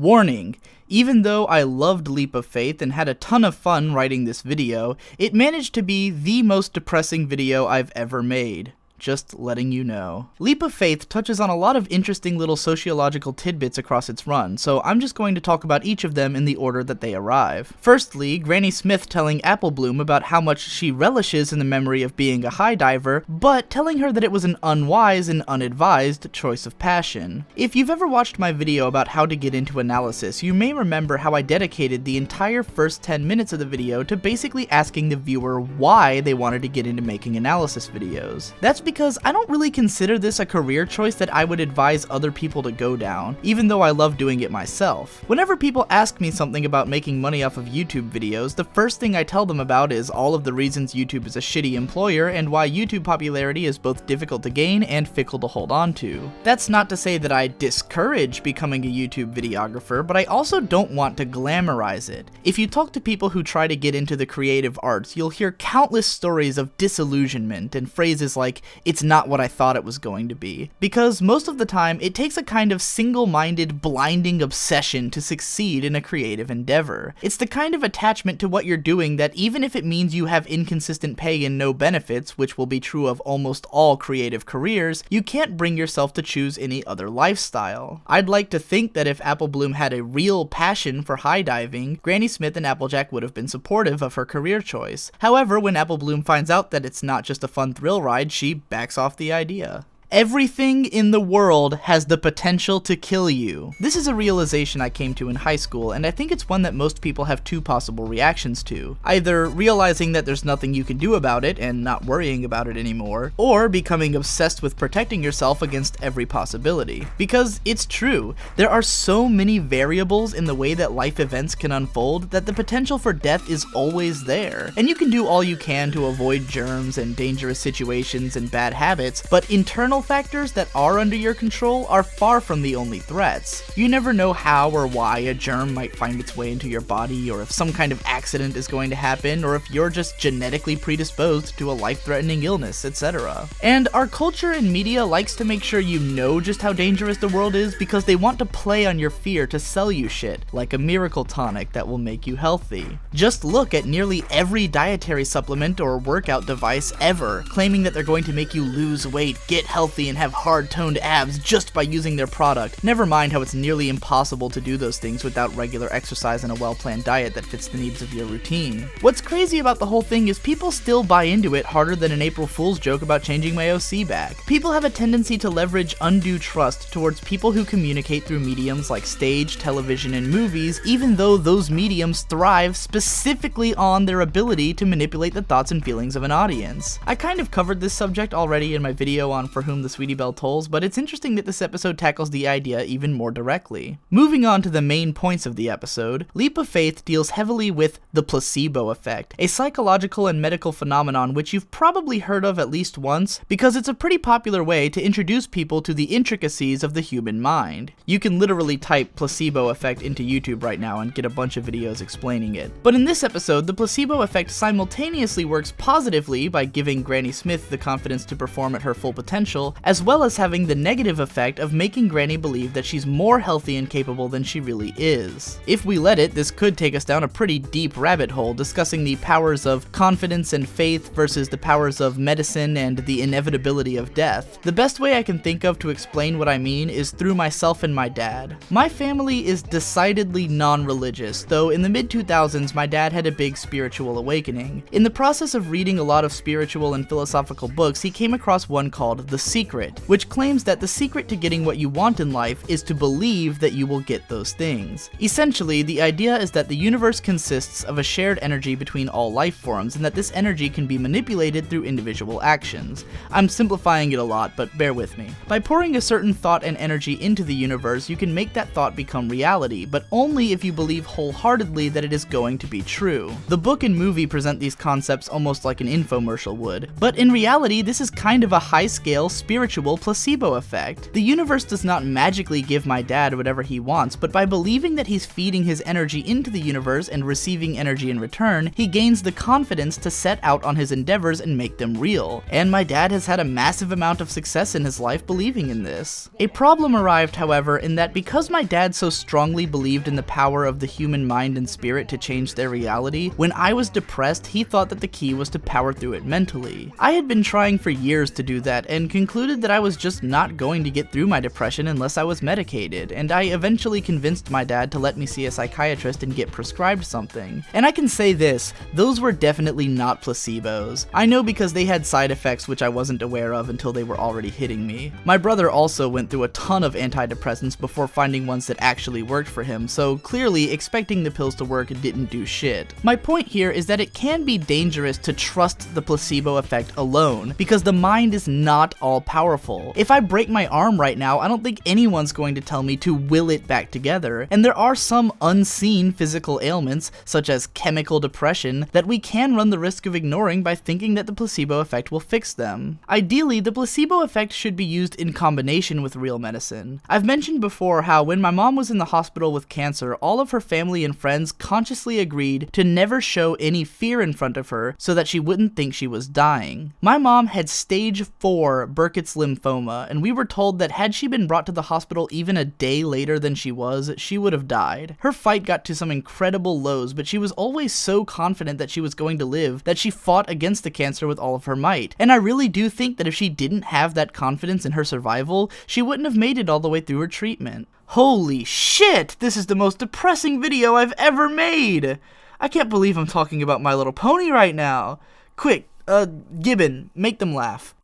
Warning: even though I loved Leap of Faith and had a ton of fun writing this video, it managed to be the most depressing video I've ever made. Just letting you know. Leap of Faith touches on a lot of interesting little sociological tidbits across its run, so I'm just going to talk about each of them in the order that they arrive. Firstly, Granny Smith telling Apple Bloom about how much she relishes in the memory of being a high diver, but telling her that it was an unwise and unadvised choice of passion. If you've ever watched my video about how to get into analysis, you may remember how I dedicated the entire first 10 minutes of the video to basically asking the viewer why they wanted to get into making analysis videos. That's because I don't really consider this a career choice that I would advise other people to go down, even though I love doing it myself. Whenever people ask me something about making money off of YouTube videos, the first thing I tell them about is all of the reasons YouTube is a shitty employer and why YouTube popularity is both difficult to gain and fickle to hold on to. That's not to say that I discourage becoming a YouTube videographer, but I also don't want to glamorize it. If you talk to people who try to get into the creative arts, you'll hear countless stories of disillusionment and phrases like, "It's not what I thought it was going to be." Because most of the time, it takes a kind of single-minded, blinding obsession to succeed in a creative endeavor. It's the kind of attachment to what you're doing that even if it means you have inconsistent pay and no benefits, which will be true of almost all creative careers, you can't bring yourself to choose any other lifestyle. I'd like to think that if Apple Bloom had a real passion for high diving, Granny Smith and Applejack would have been supportive of her career choice. However, when Apple Bloom finds out that it's not just a fun thrill ride, she backs off the idea. Everything in the world has the potential to kill you. This is a realization I came to in high school, and I think it's one that most people have two possible reactions to. Either realizing that there's nothing you can do about it and not worrying about it anymore, or becoming obsessed with protecting yourself against every possibility. Because it's true, there are so many variables in the way that life events can unfold that the potential for death is always there. And you can do all you can to avoid germs and dangerous situations and bad habits, but internal factors that are under your control are far from the only threats. You never know how or why a germ might find its way into your body, or if some kind of accident is going to happen, or if you're just genetically predisposed to a life-threatening illness, etc. And our culture and media likes to make sure you know just how dangerous the world is because they want to play on your fear to sell you shit, like a miracle tonic that will make you healthy. Just look at nearly every dietary supplement or workout device ever, claiming that they're going to make you lose weight, get healthy, and have hard-toned abs just by using their product. Never mind how it's nearly impossible to do those things without regular exercise and a well-planned diet that fits the needs of your routine. What's crazy about the whole thing is people still buy into it harder than an April Fool's joke about changing my OC back. People have a tendency to leverage undue trust towards people who communicate through mediums like stage, television, and movies, even though those mediums thrive specifically on their ability to manipulate the thoughts and feelings of an audience. I kind of covered this subject already in my video on For Whom the Sweetie Belle Tolls, but it's interesting that this episode tackles the idea even more directly. Moving on to the main points of the episode, Leap of Faith deals heavily with the placebo effect, a psychological and medical phenomenon which you've probably heard of at least once, because it's a pretty popular way to introduce people to the intricacies of the human mind. You can literally type placebo effect into YouTube right now and get a bunch of videos explaining it. But in this episode, the placebo effect simultaneously works positively by giving Granny Smith the confidence to perform at her full potential, as well as having the negative effect of making Granny believe that she's more healthy and capable than she really is. If we let it, this could take us down a pretty deep rabbit hole discussing the powers of confidence and faith versus the powers of medicine and the inevitability of death. The best way I can think of to explain what I mean is through myself and my dad. My family is decidedly non-religious, though in the mid-2000s my dad had a big spiritual awakening. In the process of reading a lot of spiritual and philosophical books, he came across one called The Secret, which claims that the secret to getting what you want in life is to believe that you will get those things. Essentially, the idea is that the universe consists of a shared energy between all life forms, and that this energy can be manipulated through individual actions. I'm simplifying it a lot, but bear with me. By pouring a certain thought and energy into the universe, you can make that thought become reality, but only if you believe wholeheartedly that it is going to be true. The book and movie present these concepts almost like an infomercial would, but in reality, this is kind of a high-scale spiritual placebo effect. The universe does not magically give my dad whatever he wants, but by believing that he's feeding his energy into the universe and receiving energy in return, he gains the confidence to set out on his endeavors and make them real. And my dad has had a massive amount of success in his life believing in this. A problem arrived, however, in that because my dad so strongly believed in the power of the human mind and spirit to change their reality, when I was depressed, he thought that the key was to power through it mentally. I had been trying for years to do that and concluded that I was just not going to get through my depression unless I was medicated, and I eventually convinced my dad to let me see a psychiatrist and get prescribed something. And I can say this, those were definitely not placebos. I know because they had side effects which I wasn't aware of until they were already hitting me. My brother also went through a ton of antidepressants before finding ones that actually worked for him, so clearly expecting the pills to work didn't do shit. My point here is that it can be dangerous to trust the placebo effect alone, because the mind is not all powerful. If I break my arm right now, I don't think anyone's going to tell me to will it back together, and there are some unseen physical ailments, such as chemical depression, that we can run the risk of ignoring by thinking that the placebo effect will fix them. Ideally, the placebo effect should be used in combination with real medicine. I've mentioned before how when my mom was in the hospital with cancer, all of her family and friends consciously agreed to never show any fear in front of her so that she wouldn't think she was dying. My mom had stage 4 Burkitt's lymphoma, and we were told that had she been brought to the hospital even a day later than she was, she would have died. Her fight got to some incredible lows, but she was always so confident that she was going to live that she fought against the cancer with all of her might. And I really do think that if she didn't have that confidence in her survival, she wouldn't have made it all the way through her treatment. Holy shit! This is the most depressing video I've ever made! I can't believe I'm talking about My Little Pony right now. Quick, Gibbon, make them laugh.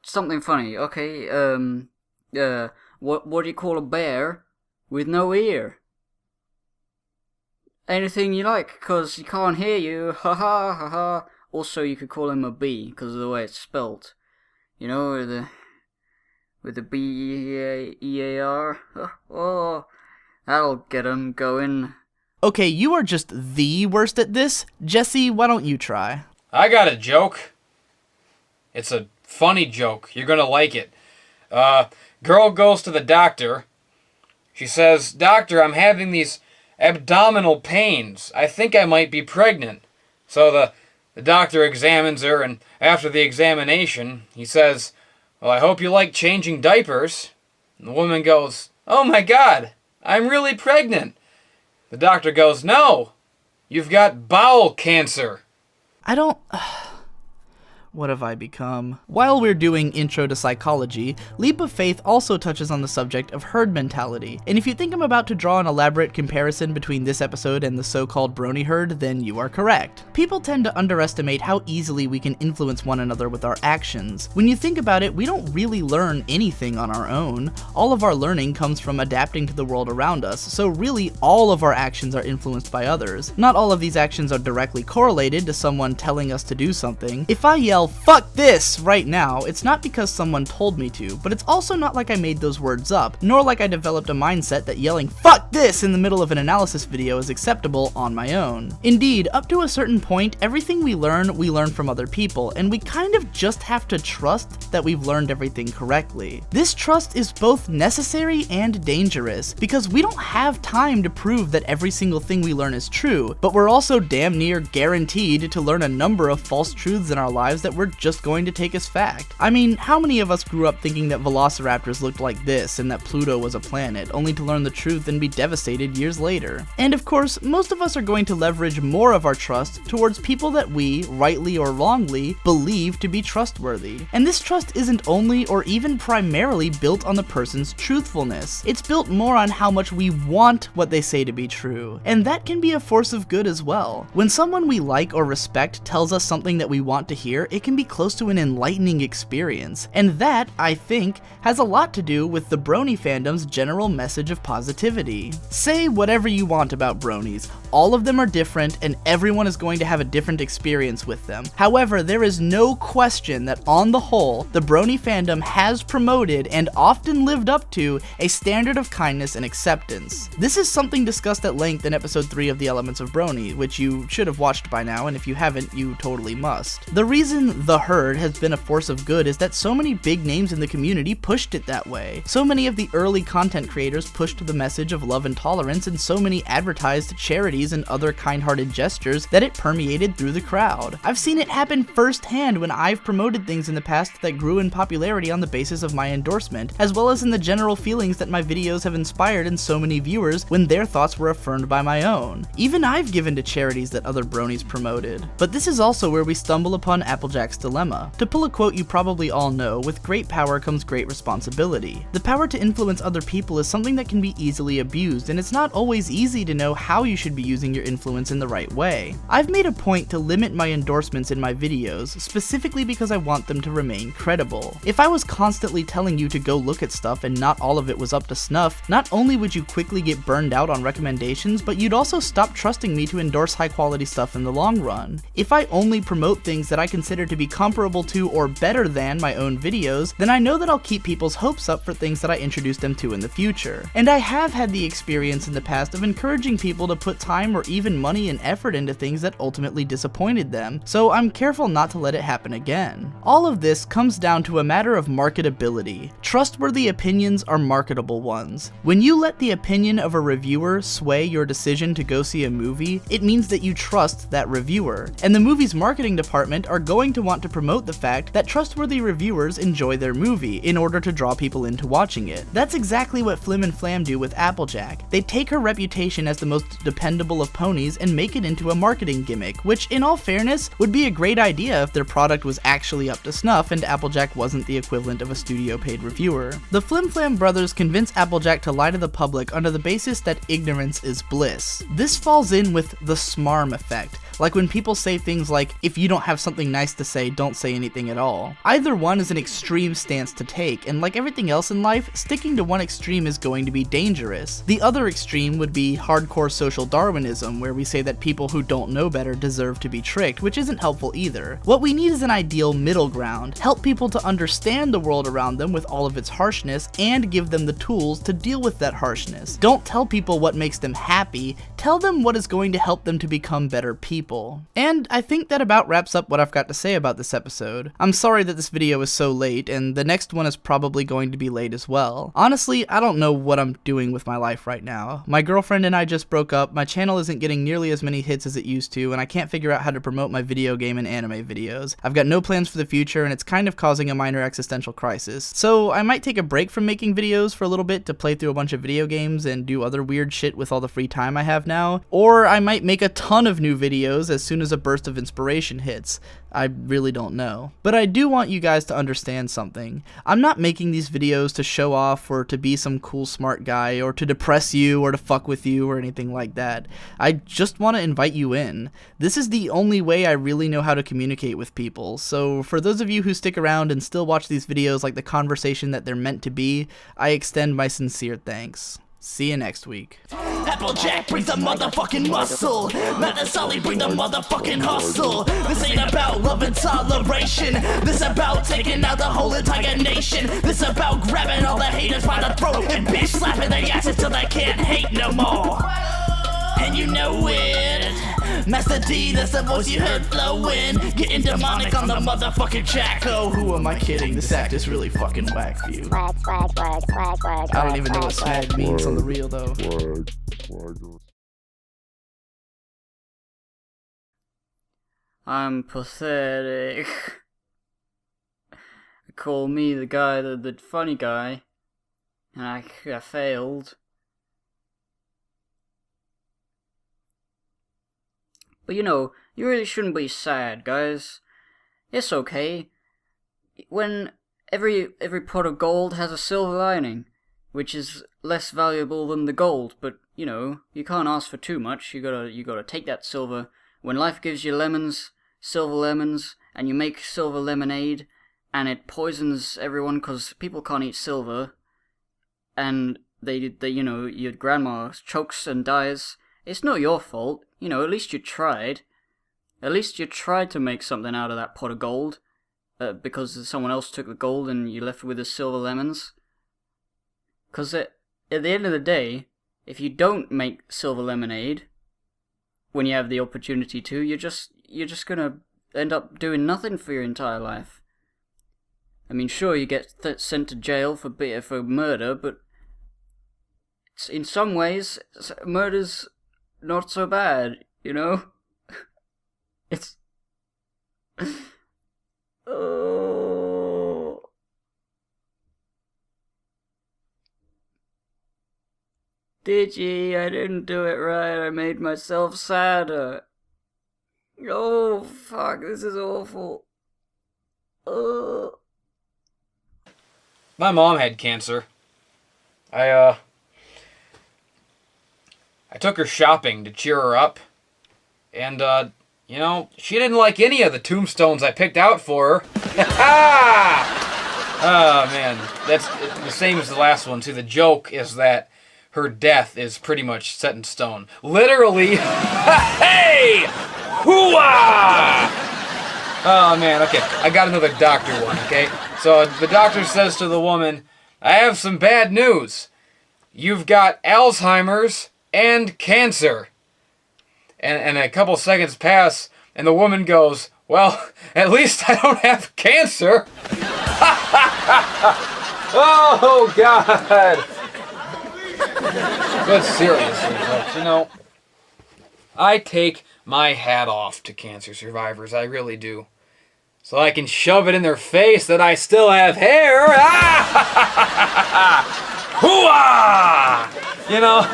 Something funny, okay, what do you call a bear with no ear? Anything you like, cause he can't hear you, haha, haha. Also, you could call him a bee, cause of the way it's spelt. You know, with the B-E-A-R. Oh, that'll get him going. Okay, you are just the worst at this. Jesse, why don't you try? I got a joke. It's a funny joke. You're gonna like it. Girl goes to the doctor. She says, "Doctor, I'm having these abdominal pains. I think I might be pregnant." So the doctor examines her, and after the examination, he says, "Well, I hope you like changing diapers." And the woman goes, "Oh my God, I'm really pregnant." The doctor goes, "No, you've got bowel cancer." I don't... What have I become? While we're doing Intro to Psychology, Leap of Faith also touches on the subject of herd mentality, and if you think I'm about to draw an elaborate comparison between this episode and the so-called brony herd, then you are correct. People tend to underestimate how easily we can influence one another with our actions. When you think about it, we don't really learn anything on our own. All of our learning comes from adapting to the world around us, so really all of our actions are influenced by others. Not all of these actions are directly correlated to someone telling us to do something. If I yell, "Fuck this!" right now, it's not because someone told me to, but it's also not like I made those words up, nor like I developed a mindset that yelling "fuck this" in the middle of an analysis video is acceptable on my own. Indeed, up to a certain point, everything we learn from other people, and we kind of just have to trust that we've learned everything correctly. This trust is both necessary and dangerous, because we don't have time to prove that every single thing we learn is true, but we're also damn near guaranteed to learn a number of false truths in our lives that we're just going to take as fact. I mean, how many of us grew up thinking that velociraptors looked like this and that Pluto was a planet, only to learn the truth and be devastated years later? And of course, most of us are going to leverage more of our trust towards people that we, rightly or wrongly, believe to be trustworthy. And this trust isn't only or even primarily built on the person's truthfulness. It's built more on how much we want what they say to be true. And that can be a force of good as well. When someone we like or respect tells us something that we want to hear, it can be close to an enlightening experience, and that, I think, has a lot to do with the brony fandom's general message of positivity. Say whatever you want about bronies, all of them are different and everyone is going to have a different experience with them. However, there is no question that on the whole, the brony fandom has promoted and often lived up to a standard of kindness and acceptance. This is something discussed at length in episode 3 of The Elements of Brony, which you should have watched by now, and if you haven't, you totally must. The reason reason The Herd has been a force of good is that so many big names in the community pushed it that way. So many of the early content creators pushed the message of love and tolerance, and so many advertised charities and other kind-hearted gestures that it permeated through the crowd. I've seen it happen firsthand when I've promoted things in the past that grew in popularity on the basis of my endorsement, as well as in the general feelings that my videos have inspired in so many viewers when their thoughts were affirmed by my own. Even I've given to charities that other bronies promoted. But this is also where we stumble upon Applejack's dilemma. To pull a quote you probably all know, with great power comes great responsibility. The power to influence other people is something that can be easily abused, and it's not always easy to know how you should be using your influence in the right way. I've made a point to limit my endorsements in my videos, specifically because I want them to remain credible. If I was constantly telling you to go look at stuff and not all of it was up to snuff, not only would you quickly get burned out on recommendations, but you'd also stop trusting me to endorse high quality stuff in the long run. If I only promote things that I consider to be comparable to or better than my own videos, then I know that I'll keep people's hopes up for things that I introduce them to in the future. And I have had the experience in the past of encouraging people to put time or even money and effort into things that ultimately disappointed them, so I'm careful not to let it happen again. All of this comes down to a matter of marketability. Trustworthy opinions are marketable ones. When you let the opinion of a reviewer sway your decision to go see a movie, it means that you trust that reviewer, and the movie's marketing department are going to want to promote the fact that trustworthy reviewers enjoy their movie in order to draw people into watching it. That's exactly what FiM and FLAM do with Applejack. They take her reputation as the most dependable of ponies and make it into a marketing gimmick, which in all fairness would be a great idea if their product was actually up to snuff and Applejack wasn't the equivalent of a studio paid reviewer. The Flim Flam brothers convince Applejack to lie to the public under the basis that ignorance is bliss. This falls in with the smarm effect, like when people say things like, if you don't have something nice to say, don't say anything at all. Either one is an extreme stance to take, and like everything else in life, sticking to one extreme is going to be dangerous. The other extreme would be hardcore social Darwinism, where we say that people who don't know better deserve to be tricked, which isn't helpful either. What we need is an ideal middle ground. Help people to understand the world around them with all of its harshness, and give them the tools to deal with that harshness. Don't tell people what makes them happy, tell them what is going to help them to become better people. And I think that about wraps up what I've got to say about this episode. I'm sorry that this video is so late, and the next one is probably going to be late as well. Honestly, I don't know what I'm doing with my life right now. My girlfriend and I just broke up, my channel isn't getting nearly as many hits as it used to, and I can't figure out how to promote my video game and anime videos. I've got no plans for the future, and it's kind of causing a minor existential crisis. So I might take a break from making videos for a little bit to play through a bunch of video games and do other weird shit with all the free time I have now, or I might make a ton of new videos as soon as a burst of inspiration hits. I really don't know. But I do want you guys to understand something. I'm not making these videos to show off or to be some cool smart guy or to depress you or to fuck with you or anything like that. I just want to invite you in. This is the only way I really know how to communicate with people. So for those of you who stick around and still watch these videos like the conversation that they're meant to be, I extend my sincere thanks. See you next week. Applejack brings the motherfucking muscle. Matt and Sully bring the motherfucking hustle. This ain't about love and toleration. This about taking out the whole entire nation. This about grabbing all the haters by the throat and bitch slapping their asses till they can't hate no more. And you know it, Master D, that's the voice you heard flowing. Getting demonic on the motherfucking track. Oh, who am I kidding? This act is really fucking whack for you. Swag, swag, swag, swag, swag. I don't even know what swag means on the real though. I'm pathetic. Call me the guy, the funny guy, and I failed. But you know, you really shouldn't be sad, guys. It's okay. When every pot of gold has a silver lining, which is less valuable than the gold, but you know, you can't ask for too much. You gotta take that silver. When life gives you lemons, silver lemons, and you make silver lemonade, and it poisons everyone because people can't eat silver, and they you know, your grandma chokes and dies. It's not your fault. You know, at least you tried. At least you tried to make something out of that pot of gold, because someone else took the gold and you left with the silver lemons. Because at the end of the day, if you don't make silver lemonade when you have the opportunity to, you're just gonna end up doing nothing for your entire life. I mean, sure, you get sent to jail for murder, but in some ways, murder's not so bad, you know? It's... Oh... Digi, I didn't do it right. I made myself sadder. Oh, fuck, this is awful. My mom had cancer. I took her shopping to cheer her up. And, you know, she didn't like any of the tombstones I picked out for her. Oh, man. That's the same as the last one, too. The joke is that her death is pretty much set in stone. Literally. Hey! Hooah! Oh, man, okay. I got another doctor one, okay? So the doctor says to the woman, I have some bad news. You've got Alzheimer's and cancer. And a couple seconds pass, and the woman goes, well, at least I don't have cancer. Oh, God. But seriously, folks, you know, I take my hat off to cancer survivors. I really do. So I can shove it in their face that I still have hair. Hooah! You know,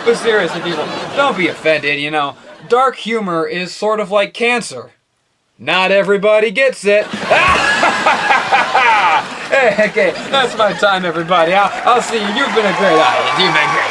but seriously, people, don't be offended, you know. Dark humor is sort of like cancer. Not everybody gets it. Hey, okay, that's my time, everybody. I'll see you. You've been a great audience. You've been great.